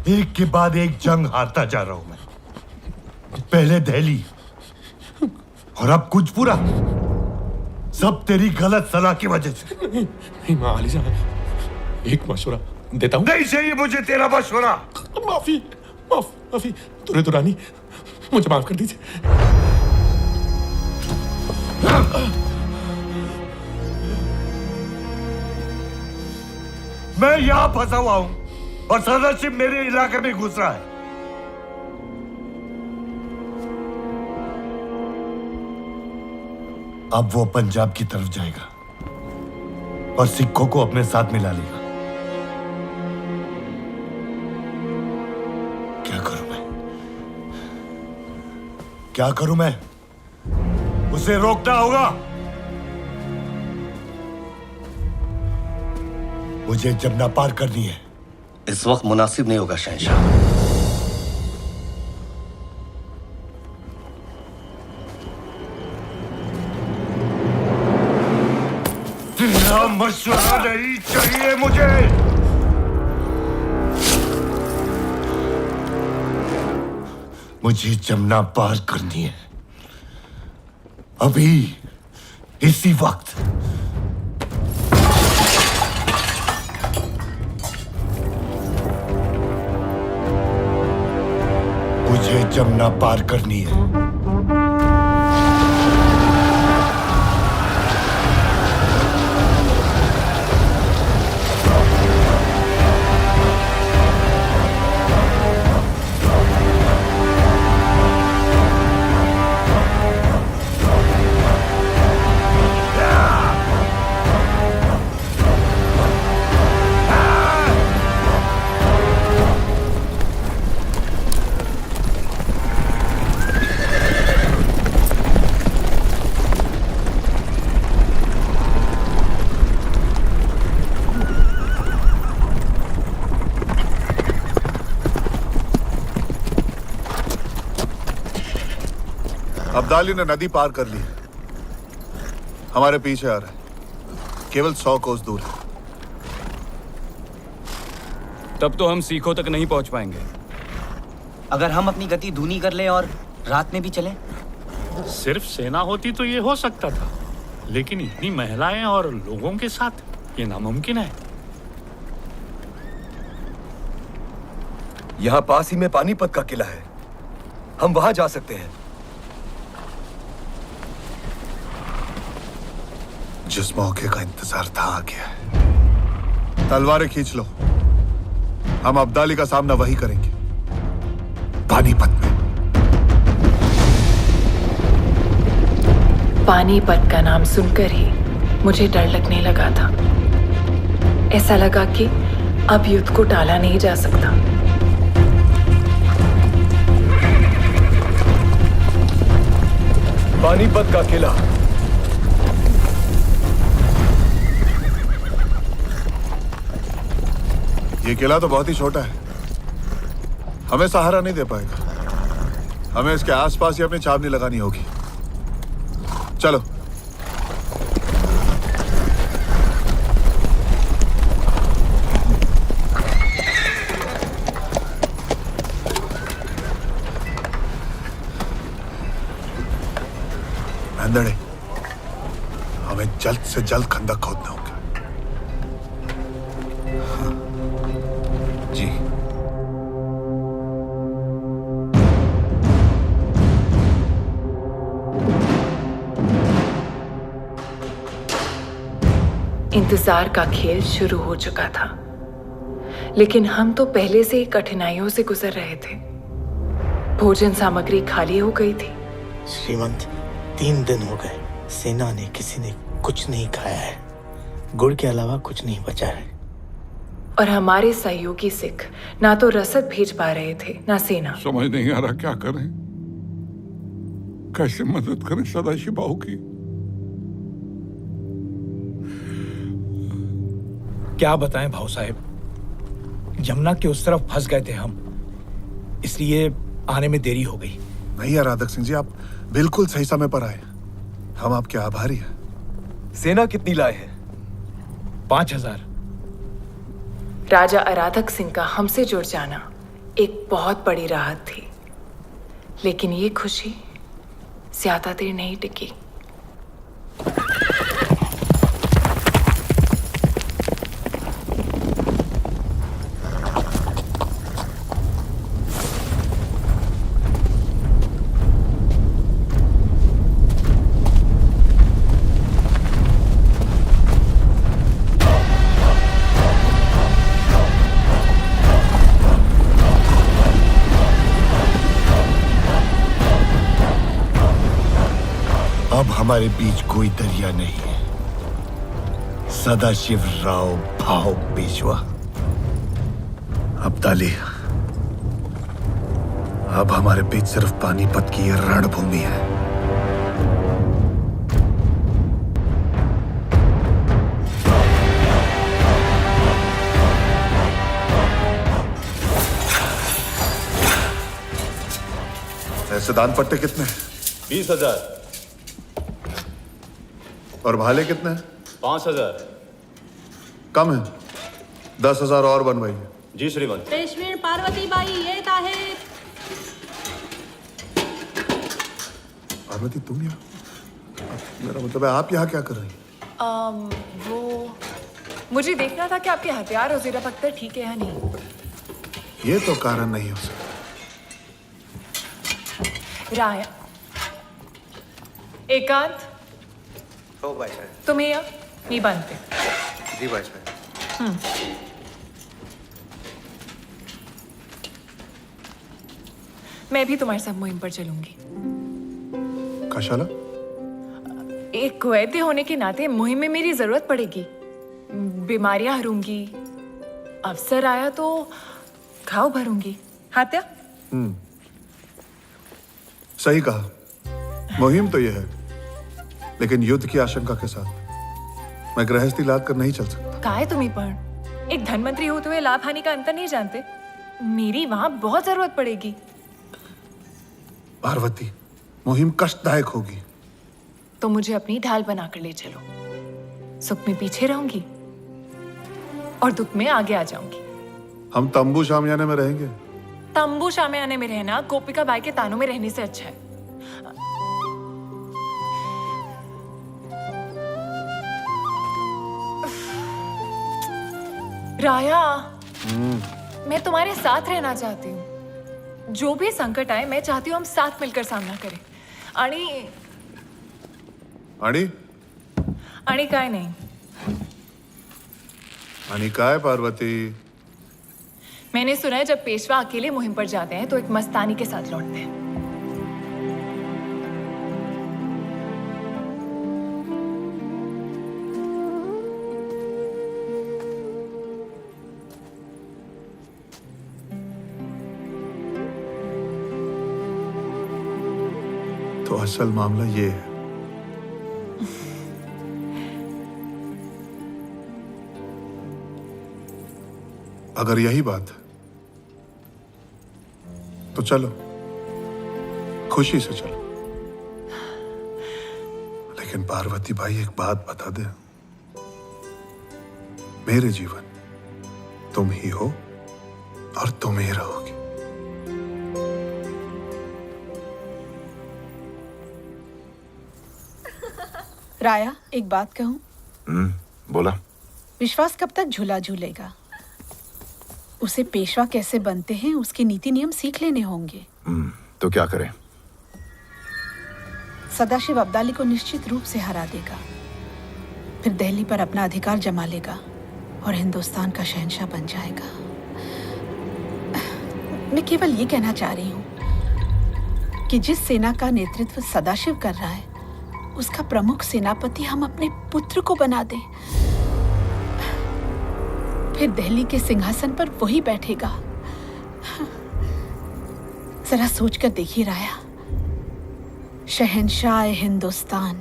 एक के बाद एक जंग हारता जा रहा हूं मैं। पहले दिल्ली और अब कुछ पूरा, सब तेरी गलत सलाह की वजह से। नहीं माली जान, एक मशवरा देता हूं। नहीं चाहिए मुझे तेरा मशवरा। माफी तुरे दुरानी, मुझे माफ कर दीजिए। मैं यहां फंसा हुआ हूं और सदस्य मेरे इलाके में घुस रहा है। अब वो पंजाब की तरफ जाएगा और सिखों को अपने साथ मिला लेगा। क्या करूं मैं? उसे रोकना होगा। मुझे जमुना पार करनी है। इस वक्त मुनासिब नहीं होगा शहंशाह। तेरा मशवरा नहीं चाहिए मुझे। मुझे जमुना पार करनी है, अभी, इसी वक्त। मुझे जमुना पार करनी है। अब्दाली ने नदी पार कर ली, हमारे पीछे आ रहा है, केवल 100 कोस दूर है। तब तो हम सीखों तक नहीं पहुंच पाएंगे। अगर हम अपनी गति धीमी कर लें और रात में भी चलें? सिर्फ सेना होती तो ये हो सकता था, लेकिन इतनी महिलाएं और लोगों के साथ ये नामुमकिन है। यहाँ पास ही में पानीपत का किला है, हम वहां जा सकते हैं। जिस मौके का इंतजार था आ गया है। तलवारें खींच लो, हम अब्दाली का सामना वही करेंगे, पानीपत में। पानीपत का नाम सुनकर ही मुझे डर लगने लगा था। ऐसा लगा कि अब युद्ध को टाला नहीं जा सकता। पानीपत का किला। ये किला तो बहुत ही छोटा है, हमें सहारा नहीं दे पाएगा। हमें इसके आसपास ही अपनी छावनी लगानी होगी। चलो। अंदड़े, हमें जल्द से जल्द खंदक खोदना होगा। जी। इंतजार का खेल शुरू हो चुका था, लेकिन हम तो पहले से ही कठिनाइयों से गुजर रहे थे। भोजन सामग्री खाली हो गई थी। श्रीमंत, 3 दिन हो गए, सेना ने किसी ने कुछ नहीं खाया है। गुड़ के अलावा कुछ नहीं बचा है। और हमारे सहयोगी सिख ना तो रसद भेज पा रहे थे, ना सेना। समझ नहीं आ रहा क्या करें, कैसे मदद करें सदाशिव की। क्या बताएं भाऊ साहब, यमुना के उस तरफ फंस गए थे हम, इसलिए आने में देरी हो गई। नहीं आराधक सिंह जी, आप बिल्कुल सही समय पर आए। हम आपके आभारी हैं। सेना कितनी लाए हैं? 5,000। राजा आराधक सिंह का हमसे जुड़ जाना एक बहुत बड़ी राहत थी, लेकिन ये खुशी ज्यादा देर नहीं टिकी। अब हमारे बीच कोई दरिया नहीं है। सदाशिव राव भाव पेशवा। अब्दाली, अब हमारे बीच सिर्फ पानीपत की ये रणभूमि है। ऐसे दान पट्टे कितने? 20,000। और भाले कितने? 5,000। कम है, 10,000 और बनवाइए। जी श्रीमान। पेशवेण पार्वती बाई येत आहेत। पार्वती, तुम यहाँ? मेरा मतलब है आप यहाँ क्या कर रही हैं? वो मुझे देखना था कि आपके हथियार और ज़ीरा पख्तर ठीक है या नहीं। ये तो कारण नहीं हो सकता। राया, एकांत, हो भाई साहब। तुम्हें या मी बनते। जी भाई साहब। मैं भी तुम्हारे साथ मुहिम पर चलूंगी। कशाला? एक वैद्य होने के नाते मुहिम में मेरी जरूरत पड़ेगी। बीमारियां हरूंगी, अवसर आया तो घाव भरूंगी। हात्या? सही कहा। मुहिम तो यह है, लेकिन युद्ध की आशंका के साथ मैं गृहस्थी लाद कर नहीं चल सकता। काहे तुम्हें पण एक धनमंत्री होते हुए लाभ हानि का अंतर नहीं जानते? मेरी वहां बहुत जरूरत पड़ेगी। पार्वती, मुहिम कष्टदायक होगी। तो मुझे अपनी ढाल बनाकर ले चलो। सुख में पीछे रहूंगी और दुख में आगे आ जाऊंगी। हम तंबू शामियाने में रहेंगे। तंबू शामियाने में रहना गोपिका बाई के तानों में रहने से अच्छा है। राया, मैं तुम्हारे साथ रहना चाहती हूँ। जो भी संकट आए, मैं चाहती हूँ हम साथ मिलकर सामना करें। आणि काय नहीं। आणि काय पार्वती? मैंने सुना है जब पेशवा अकेले मुहिम पर जाते हैं तो एक मस्तानी के साथ लौटते हैं। तो असल मामला ये है। अगर यही बात है तो चलो, खुशी से चलो। लेकिन पार्वती भाई, एक बात बता दे, मेरे जीवन तुम ही हो और तुम ही रहोगी। राया, एक बात कहूं? बोला। विश्वास कब तक झूला झूलेगा? उसे पेशवा कैसे बनते हैं उसके नीति नियम सीख लेने होंगे। तो क्या करें? सदाशिव अब्दाली को निश्चित रूप से हरा देगा, फिर दिल्ली पर अपना अधिकार जमा लेगा और हिंदुस्तान का शहंशाह बन जाएगा। मैं केवल ये कहना चाह रही हूँ कि जिस सेना का नेतृत्व सदाशिव कर रहा है, उसका प्रमुख सेनापति हम अपने पुत्र को बना दें। फिर दिल्ली के सिंहासन पर वही बैठेगा। जरा सोचकर देखिए राया। शहंशाह हिंदुस्तान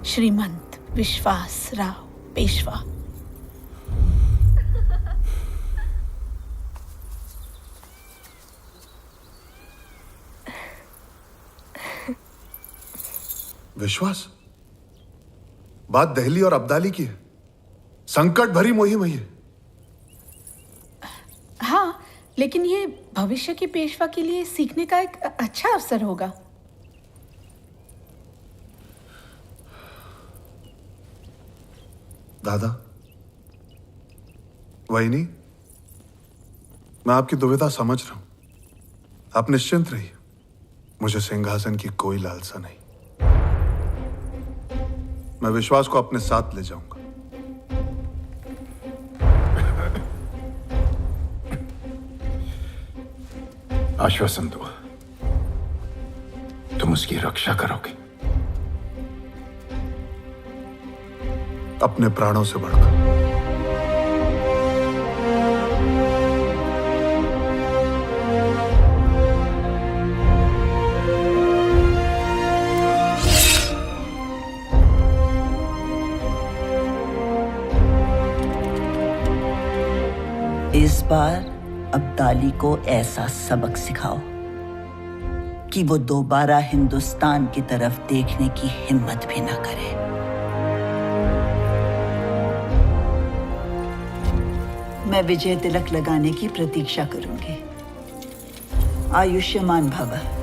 श्रीमंत विश्वास राव पेशवा। विश्वास, बात दिल्ली और अब्दाली की है। संकट भरी मुहिम है ये। हाँ, लेकिन ये भविष्य की पेशवा के लिए सीखने का एक अच्छा अवसर होगा। दादा, वही नहीं, मैं आपकी दुविधा समझ रहा हूं। आप निश्चिंत रहिए, मुझे सिंहासन की कोई लालसा नहीं। मैं विश्वास को अपने साथ ले जाऊंगा। आश्वासन दो, तुम उसकी रक्षा करोगे। अपने प्राणों से बढ़कर। इस बार अब्दाली को ऐसा सबक सिखाओ कि वो दोबारा हिंदुस्तान की तरफ देखने की हिम्मत भी ना करे। मैं विजय तिलक लगाने की प्रतीक्षा करूंगी। आयुष्मान भव।